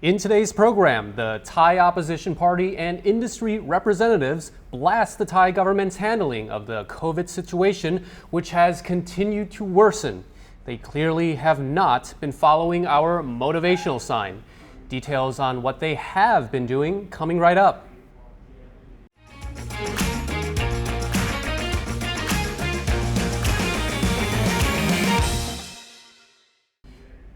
In today's program, the Thai opposition party and industry representatives blast the Thai government's handling of the COVID situation, which has continued to worsen. They clearly have not been following our motivational sign. Details on what they have been doing coming right up.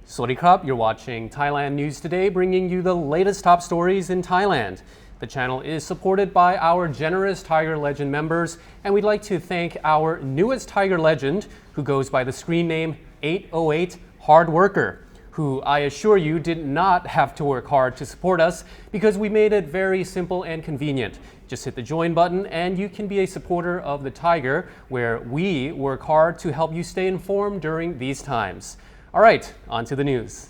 Sawadee krap, you're watching Thailand News Today, bringing you the latest top stories in Thailand. The channel is supported by our generous Thaiger Legend members, and we'd like to thank our newest Thaiger Legend, who goes by the screen name 808 Hard Worker, who I assure you did not have to work hard to support us because we made it very simple and convenient. Just hit the join button and you can be a supporter of the Thaiger, where we work hard to help you stay informed during these times. All right, on to the news.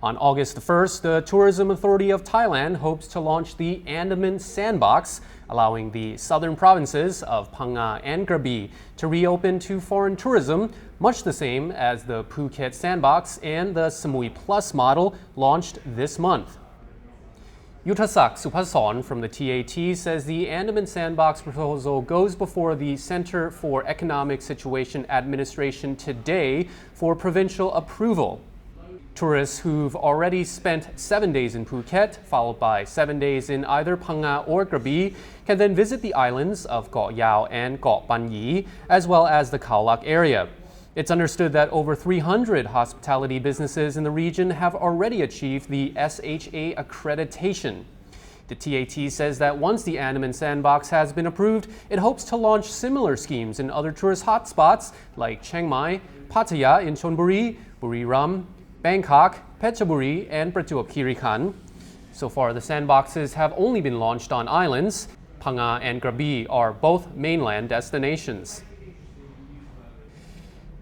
On August 1st, the Tourism Authority of Thailand hopes to launch the Andaman Sandbox, allowing the southern provinces of Phang Nga and Krabi to reopen to foreign tourism, much the same as the Phuket Sandbox and the Samui Plus model launched this month. Yutasak Supasorn from the TAT says the Andaman Sandbox proposal goes before the Center for Economic Situation Administration today for provincial approval. Tourists who've already spent 7 days in Phuket, followed by 7 days in either Phang Nga or Krabi, can then visit the islands of Koh Yao and Koh Pan Yi, as well as the Khao Lak area. It's understood that over 300 hospitality businesses in the region have already achieved the SHA accreditation. The TAT says that once the Andaman Sandbox has been approved, it hopes to launch similar schemes in other tourist hotspots like Chiang Mai, Pattaya in Chonburi, Buriram, Bangkok, Phetchaburi, and Prachuap Khiri Khan. So far, the sandboxes have only been launched on islands. Phang Nga and Krabi are both mainland destinations.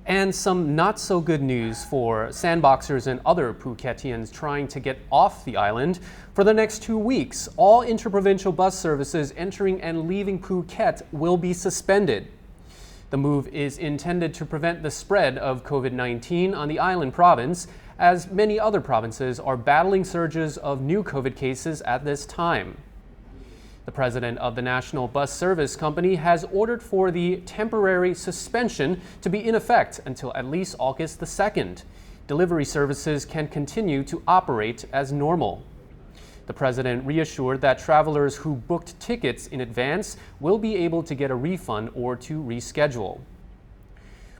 And some not so good news for sandboxers and other Phuketians trying to get off the island. For the next 2 weeks, all interprovincial bus services entering and leaving Phuket will be suspended. The move is intended to prevent the spread of COVID-19 on the island province, as many other provinces are battling surges of new COVID cases at this time. The president of the National Bus Service Company has ordered for the temporary suspension to be in effect until at least August the 2nd. Delivery services can continue to operate as normal. The president reassured that travelers who booked tickets in advance will be able to get a refund or to reschedule.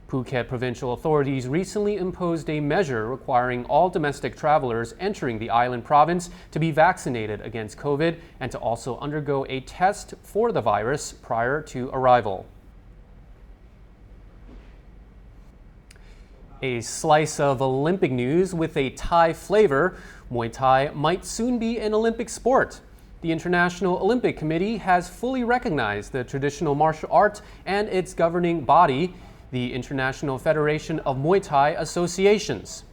Phuket provincial authorities recently imposed a measure requiring all domestic travelers entering the island province to be vaccinated against COVID and to also undergo a test for the virus prior to arrival. A slice of Olympic news with a Thai flavor. Muay Thai might soon be an Olympic sport. The International Olympic Committee has fully recognized the traditional martial art and its governing body, the International Federation of Muay Thai Associations.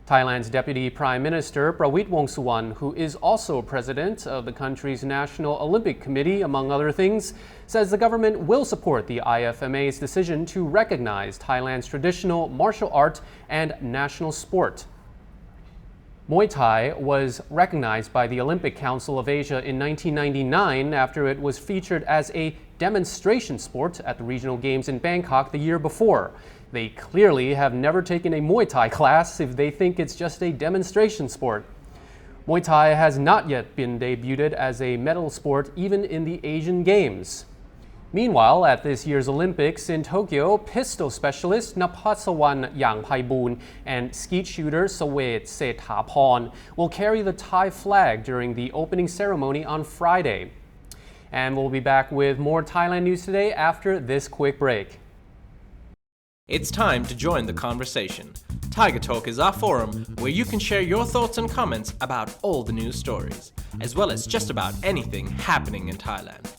Thailand's Deputy Prime Minister Prawit Wongsuwan, who is also president of the country's National Olympic Committee, among other things, says the government will support the IFMA's decision to recognize Thailand's traditional martial art and national sport. Muay Thai was recognized by the Olympic Council of Asia in 1999 after it was featured as a demonstration sport at the regional games in Bangkok the year before. They clearly have never taken a Muay Thai class if they think it's just a demonstration sport. Muay Thai has not yet been debuted as a medal sport even in the Asian Games. Meanwhile, at this year's Olympics in Tokyo, pistol specialist Napatsawan Yangpaiboon and skeet shooter Sawet Sethaporn will carry the Thai flag during the opening ceremony on Friday. And we'll be back with more Thailand news today after this quick break. It's time to join the conversation. Tiger Talk is our forum where you can share your thoughts and comments about all the news stories, as well as just about anything happening in Thailand.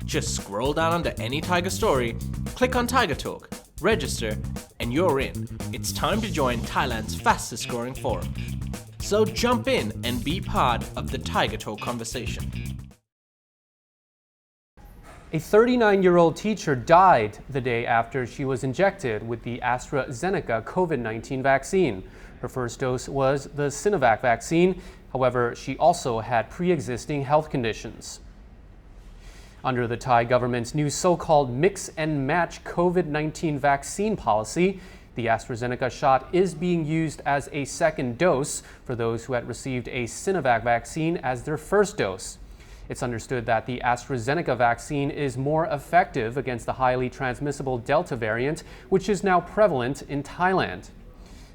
Just scroll down under any Tiger story, click on Tiger Talk, register, and you're in. It's time to join Thailand's fastest scoring forum. So jump in and be part of the Tiger Talk conversation. A 39-year-old teacher died the day after she was injected with the AstraZeneca Covid-19 vaccine. Her first dose was the Sinovac vaccine. However, she also had pre-existing health conditions. Under the Thai government's new so-called mix and match COVID-19 vaccine policy, the AstraZeneca shot is being used as a second dose for those who had received a Sinovac vaccine as their first dose. It's understood that the AstraZeneca vaccine is more effective against the highly transmissible Delta variant, which is now prevalent in Thailand.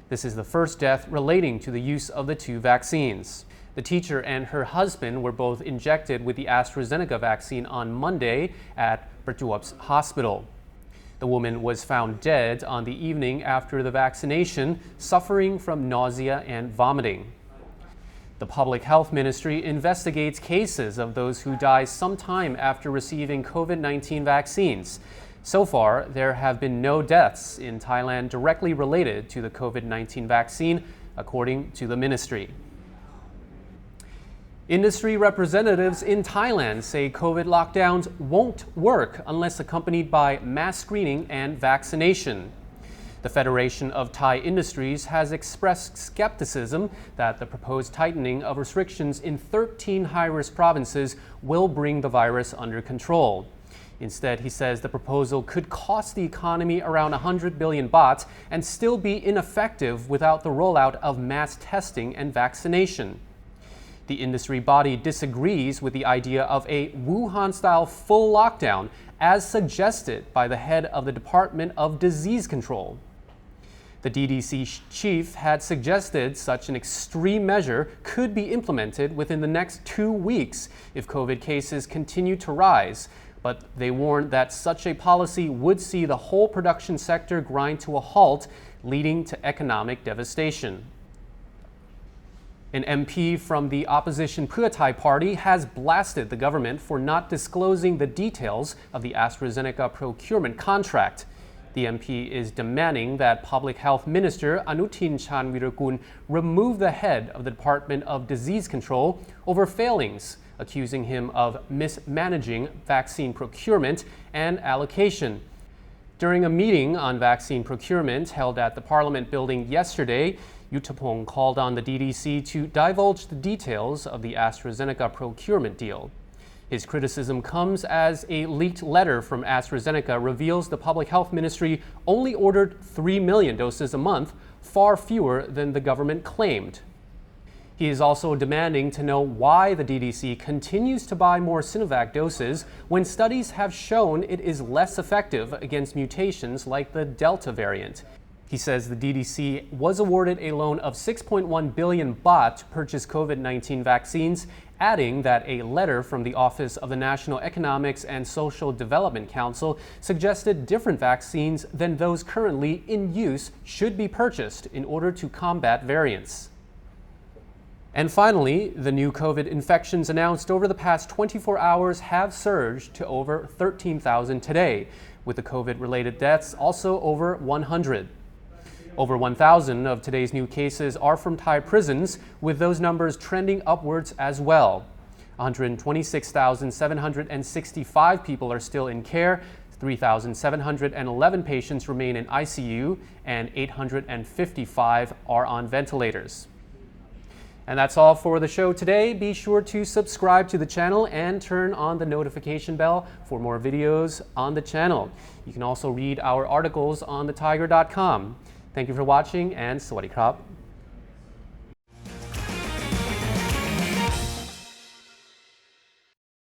This is the first death relating to the use of the two vaccines. The teacher and her husband were both injected with the AstraZeneca vaccine on Monday at Prachuap's hospital. The woman was found dead on the evening after the vaccination, suffering from nausea and vomiting. The Public Health Ministry investigates cases of those who die sometime after receiving COVID-19 vaccines. So far, there have been no deaths in Thailand directly related to the COVID-19 vaccine, according to the ministry. Industry representatives in Thailand say COVID lockdowns won't work unless accompanied by mass screening and vaccination. The Federation of Thai Industries has expressed skepticism that the proposed tightening of restrictions in 13 high-risk provinces will bring the virus under control. Instead, he says the proposal could cost the economy around 100 billion baht and still be ineffective without the rollout of mass testing and vaccination. The industry body disagrees with the idea of a Wuhan-style full lockdown as suggested by the head of the Department of Disease Control. The DDC chief had suggested such an extreme measure could be implemented within the next 2 weeks if COVID cases continue to rise, but they warned that such a policy would see the whole production sector grind to a halt, leading to economic devastation. An MP from the opposition Pheu Thai Party has blasted the government for not disclosing the details of the AstraZeneca procurement contract. The MP is demanding that Public Health Minister Anutin Chanvirakul remove the head of the Department of Disease Control over failings, accusing him of mismanaging vaccine procurement and allocation. During a meeting on vaccine procurement held at the Parliament building yesterday, Yuttapong called on the DDC to divulge the details of the AstraZeneca procurement deal. His criticism comes as a leaked letter from AstraZeneca reveals the Public Health Ministry only ordered 3 million doses a month, far fewer than the government claimed. He is also demanding to know why the DDC continues to buy more Sinovac doses when studies have shown it is less effective against mutations like the Delta variant. He says the DDC was awarded a loan of 6.1 billion baht to purchase COVID-19 vaccines, adding that a letter from the Office of the National Economics and Social Development Council suggested different vaccines than those currently in use should be purchased in order to combat variants. And finally, the new COVID infections announced over the past 24 hours have surged to over 13,000 today, with the COVID-related deaths also over 100. Over 1,000 of today's new cases are from Thai prisons, with those numbers trending upwards as well. 126,765 people are still in care, 3,711 patients remain in ICU, and 855 are on ventilators. And that's all for the show today. Be sure to subscribe to the channel and turn on the notification bell for more videos on the channel. You can also read our articles on thethaiger.com. Thank you for watching and สวัสดีครับ